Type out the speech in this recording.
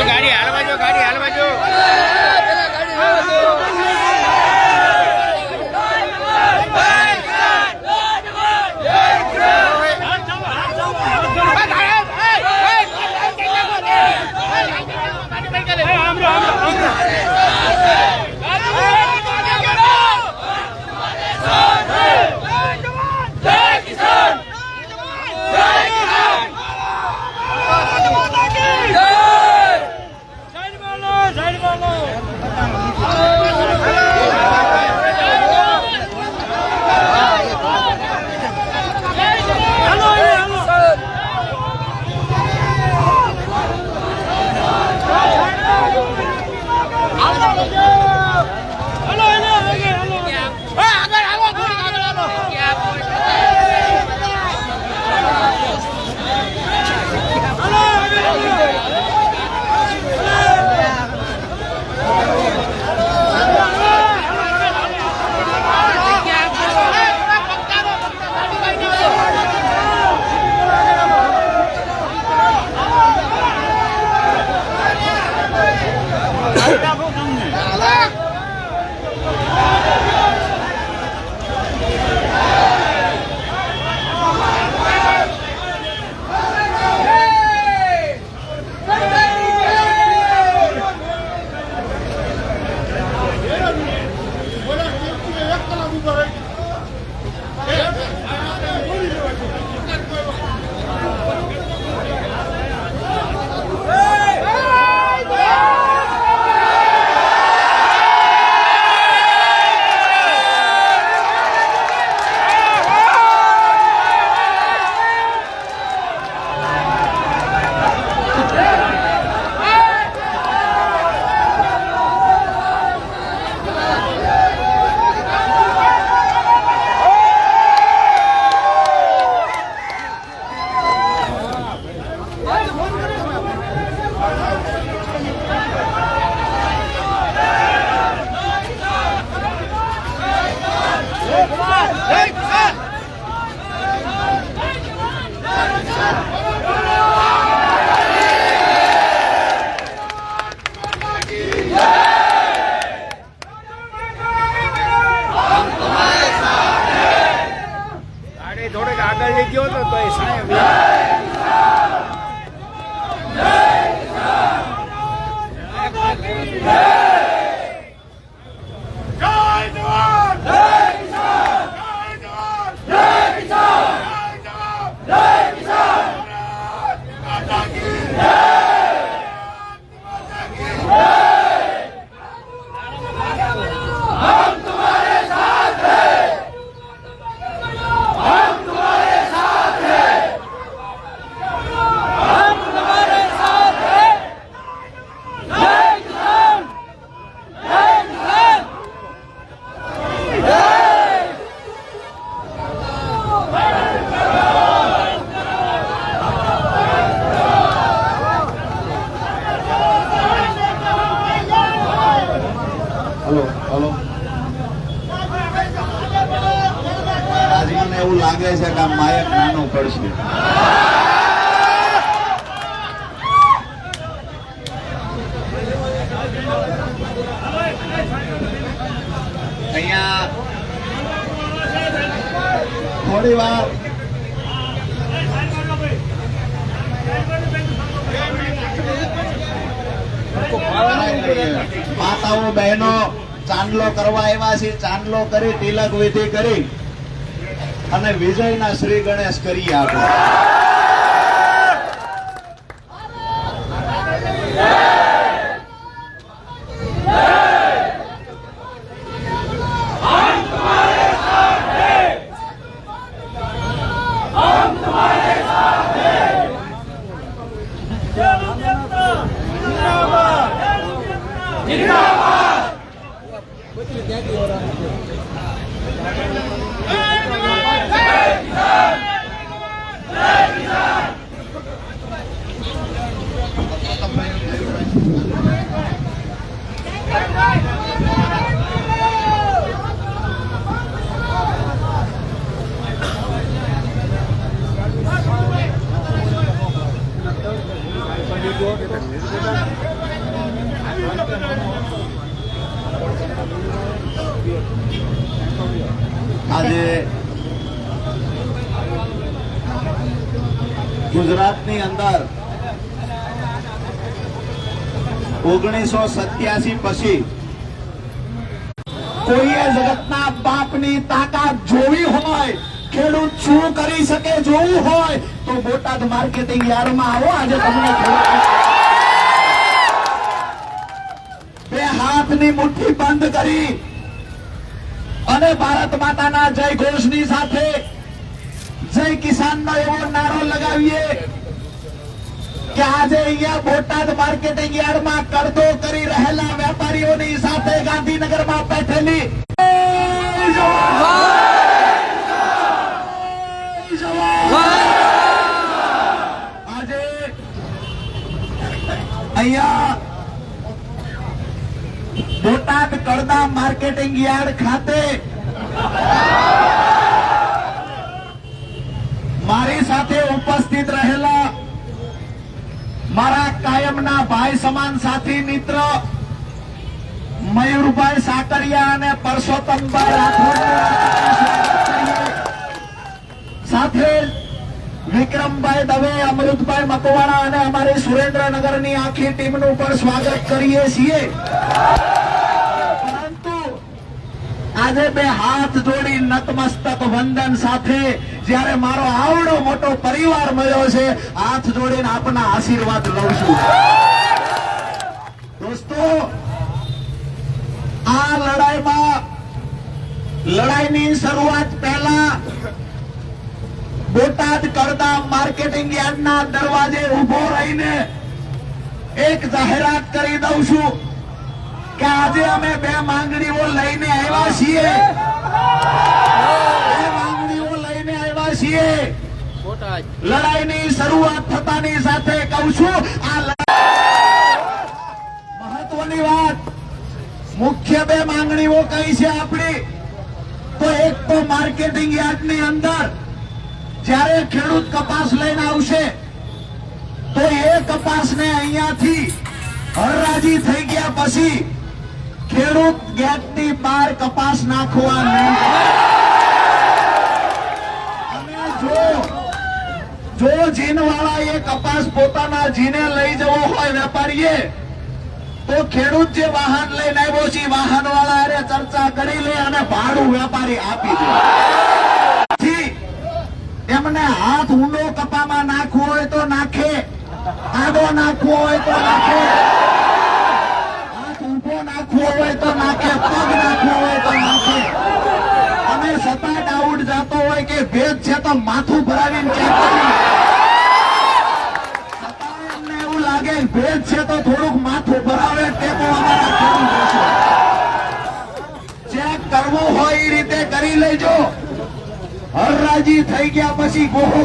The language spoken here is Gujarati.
ગાડી હાલ બાજુ ગાડી હાલ બાજુ થોડેક આગળ લઈ ગયો તો એ સાહેબ એવું લાગે છે કે આ માયક નાનું પડશે. અહીંયા થોડી વાર માતાઓ બહેનો ચાંદલો કરવા આવ્યા છે. ચાંદલો કરી તિલક વિધિ કરી અને વિજયના શ્રી ગણેશ કરી આપો. ગુજરાતની અંદર 1987 પછી કોઈએ જગતના બાપની તાકાત જોવી હોય, ખેડૂત શું કરી શકે જોવું હોય તો બોટાદ માર્કેટિંગ યાર્ડમાં આવો. આજે તમને બે હાથની મુઠ્ઠી બંધ કરી અને ભારત માતાના જય ઘોષની સાથે જય કિસાનનો એવો નારો લગાવીએ કે આજે અહીંયા બોટાદ માર્કેટિંગ યાર્ડમાં કરદો કરી રહેલા વેપારીઓની સાથે ગાંધીનગરમાં બેઠેલી આજે અહીંયા બોટાદ કરદા માર્કેટિંગ યાર્ડ ખાતે મારી સાથે ઉપસ્થિત રહેલા મારા કાયમના ભાઈ સમાન સાથી મિત્ર મયુરભાઈ સાકરિયા અને પરસોત્તમભાઈ રાઠોડ, સાથે વિક્રમભાઈ દવે, અમૃતભાઈ મકવાણા અને અમારી સુરેન્દ્રનગરની આખી ટીમનું પણ સ્વાગત કરીએ છીએ. પરંતુ આજે બે હાથ જોડી નતમસ્તક વંદન સાથે જ્યારે મારો આવડો મોટો પરિવાર મળ્યો છે, હાથ જોડીને આપના આશીર્વાદ લઉં છું. દોસ્તો, આ લડાઈની શરૂઆત પહેલા બોટાદ કરદા માર્કેટિંગ યાર્ડના દરવાજે ઉભો રહીને એક જાહેરાત કરી દઉં છું કે આજે અમે બે માંગણીઓ લઈને આવ્યા છીએ. લડાઈની શરૂઆત થતાની સાથે કહું છું, આ મહત્વની વાત, મુખ્ય બે માંગણીઓ કઈ છે આપણી? તો એક તો માર્કેટિંગ યાર્ડની અંદર જ્યારે ખેડૂત કપાસ લઈને આવશે તો એ કપાસને અહીંયાથી હરરાજી થઈ ગયા પછી ખેડૂત ગેટની બહાર કપાસ નાખવા નહીં. જો જીનવાળા એ કપાસ પોતાના જીને લઈ જવો હોય વેપારીએ, તો ખેડૂત જે વાહન લઈને આવ્યો છે વાહન વાળા અરે ચર્ચા કરી લે અને ભાડું વેપારી આપી દે. એમને હાથ ઊંડો કપામાં નાખવો હોય તો નાખે, આડો નાખવો હોય તો નાખે, હાથ ઊભો નાખવો હોય તો નાખે, પગ નાખવો હોય તો નાખે. અમે સતા ડાઉટ જાતો હોય કે ભેદ છે તો માથું ભરાવીને એવું લાગે ભેદ છે તો થોડુંક માથું ભરાવે ટેકો અમારા ખેડૂત છે. ચેક કરવું હોય એ રીતે કરી લેજો. હરરાજી થઈ ગયા પછી ગોહો